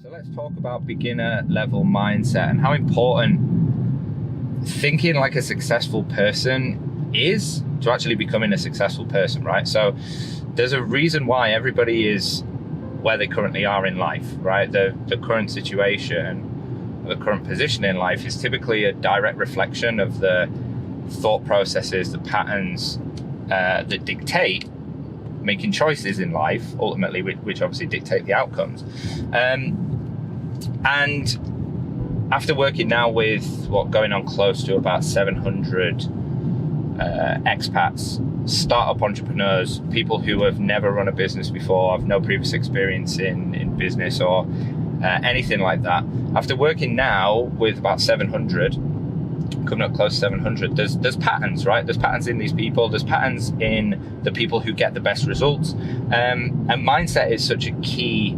So let's talk about beginner level mindset and how important thinking like a successful person is to actually becoming a successful person, right? So there's a reason why everybody is where they currently are in life, right? The current situation, the current position in life is typically a direct reflection of the thought processes, the patterns that dictate making choices in life, ultimately, which obviously dictate the outcomes. And after working now with going on close to about 700 expats, startup entrepreneurs, people who have never run a business before, have no previous experience in business or anything like that. After working now with about 700, coming up close to 700, there's patterns, right? There's patterns in these people. There's patterns in the people who get the best results. And mindset is such a key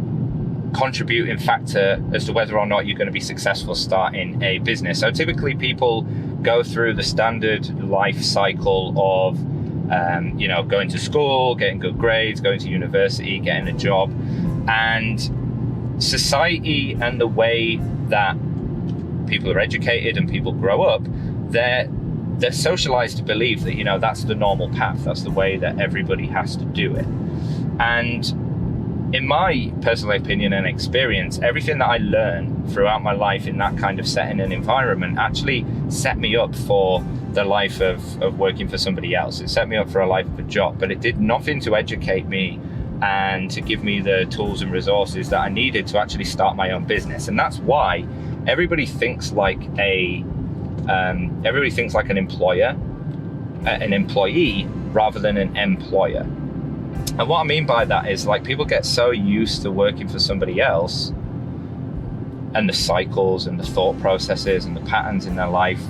contributing factor as to whether or not you're going to be successful starting a business. So typically people go through the standard life cycle of going to school, getting good grades, going to university, getting a job, and society and the way that people are educated and people grow up, they're socialized to believe that that's the normal path, that's the way that everybody has to do it. And in my personal opinion and experience, everything that I learned throughout my life in that kind of setting and environment actually set me up for the life of working for somebody else. It set me up for a life of a job, but it did nothing to educate me and to give me the tools and resources that I needed to actually start my own business. And that's why everybody thinks like an employer, an employee, rather than an employer. And what I mean by that is, like, people get so used to working for somebody else and the cycles and the thought processes and the patterns in their life.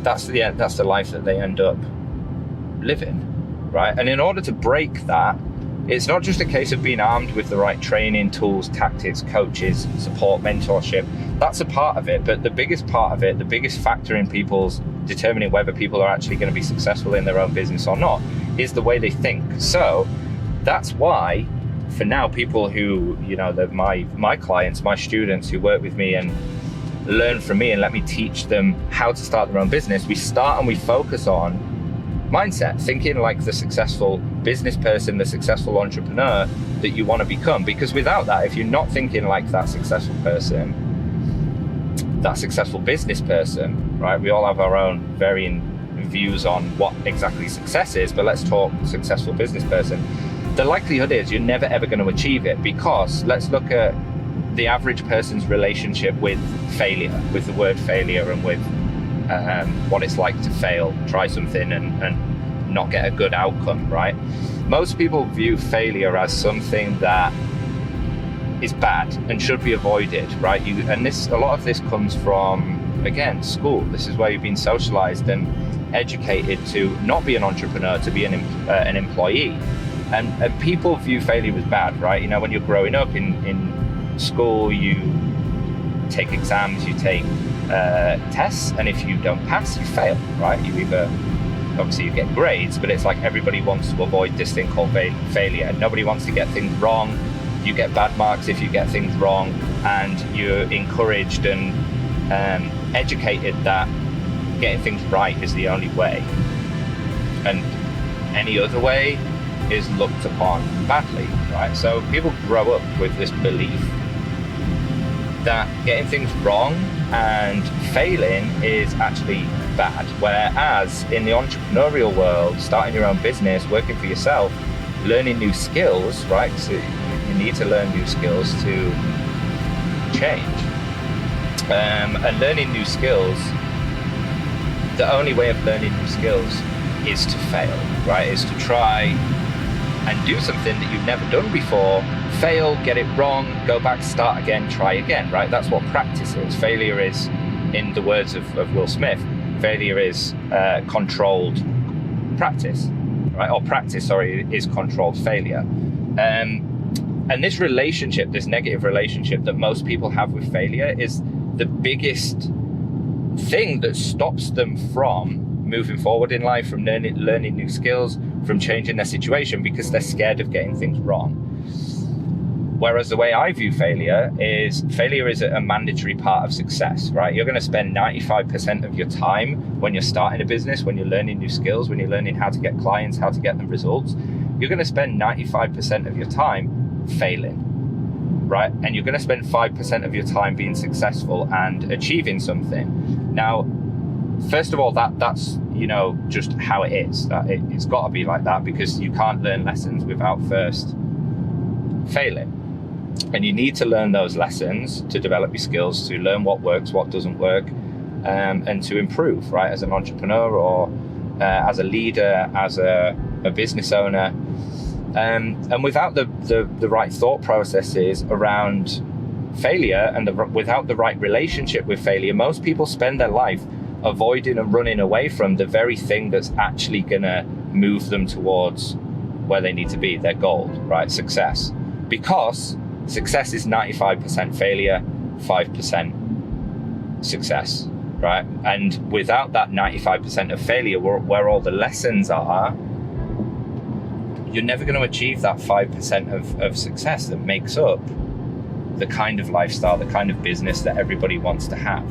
That's the life that they end up living, right? And in order to break that, it's not just a case of being armed with the right training, tools, tactics, coaches, support, mentorship. That's a part of it, but the biggest part of it, the biggest factor in people's determining whether people are actually going to be successful in their own business or not, is the way they think. So that's why, for now, people who, my clients, my students who work with me and learn from me and let me teach them how to start their own business, we start and we focus on mindset, thinking like the successful business person, the successful entrepreneur that you want to become. Because without that, if you're not thinking like that successful person, that successful business person, right? We all have our own varying views on what exactly success is, but let's talk successful business person. The likelihood is you're never ever going to achieve it, because let's look at the average person's relationship with failure, with the word failure, and with what it's like to fail, try something and not get a good outcome, right? Most people view failure as something that is bad and should be avoided, right? A lot of this comes from, again, school. This is where you've been socialized and educated to not be an entrepreneur, to be an employee. And people view failure as bad, right? When you're growing up in school, you take exams, you take tests, and if you don't pass, you fail, right? Obviously you get grades, but it's like everybody wants to avoid this thing called failure. Nobody wants to get things wrong. You get bad marks if you get things wrong, and you're encouraged and educated that getting things right is the only way, and any other way is looked upon badly, right? So people grow up with this belief that getting things wrong and failing is actually bad, whereas in the entrepreneurial world, starting your own business, working for yourself, learning new skills, right? So you need to learn new skills to change, and learning new skills, the only way of learning new skills is to fail, right? Is to try and do something that you've never done before, fail, get it wrong, go back, start again, try again, right? That's what practice is. Failure is, in the words of Will Smith, failure is controlled practice, right? Or practice, sorry, is controlled failure. And this relationship, this negative relationship that most people have with failure, is the biggest thing that stops them from moving forward in life, from learning new skills, from changing their situation, because they're scared of getting things wrong. Whereas the way I view failure is a mandatory part of success, right? You're going to spend 95% of your time when you're starting a business, when you're learning new skills, when you're learning how to get clients, how to get them results. You're going to spend 95% of your time failing, right? And you're going to spend 5% of your time being successful and achieving something. Now, first of all, that's just how it is. It's got to be like that, because you can't learn lessons without first failing. And you need to learn those lessons to develop your skills, to learn what works, what doesn't work, and to improve, right? As an entrepreneur or as a leader, as a business owner. And without the right thought processes around failure and without the right relationship with failure, most people spend their life avoiding and running away from the very thing that's actually going to move them towards where they need to be, their goal, right? Success. Because success is 95% failure, 5% success, right? And without that 95% of failure, where all the lessons are, you're never going to achieve that 5% of success that makes up the kind of lifestyle, the kind of business that everybody wants to have.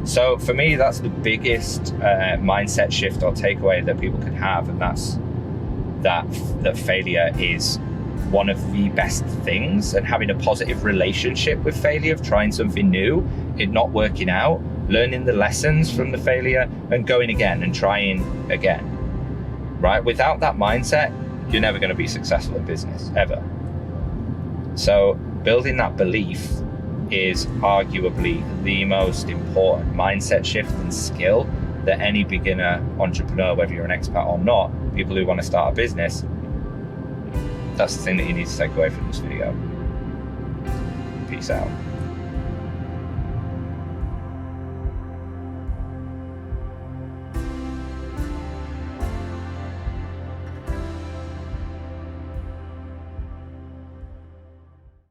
So for me, that's the biggest mindset shift or takeaway that people can have, and that's that failure is one of the best things, and having a positive relationship with failure, of trying something new, it not working out, learning the lessons from the failure and going again and trying again, right? Without that mindset, you're never going to be successful in business, ever. So building that belief is arguably the most important mindset shift and skill that any beginner entrepreneur, whether you're an expat or not, people who want to start a business, that's the thing that you need to take away from this video. Peace out.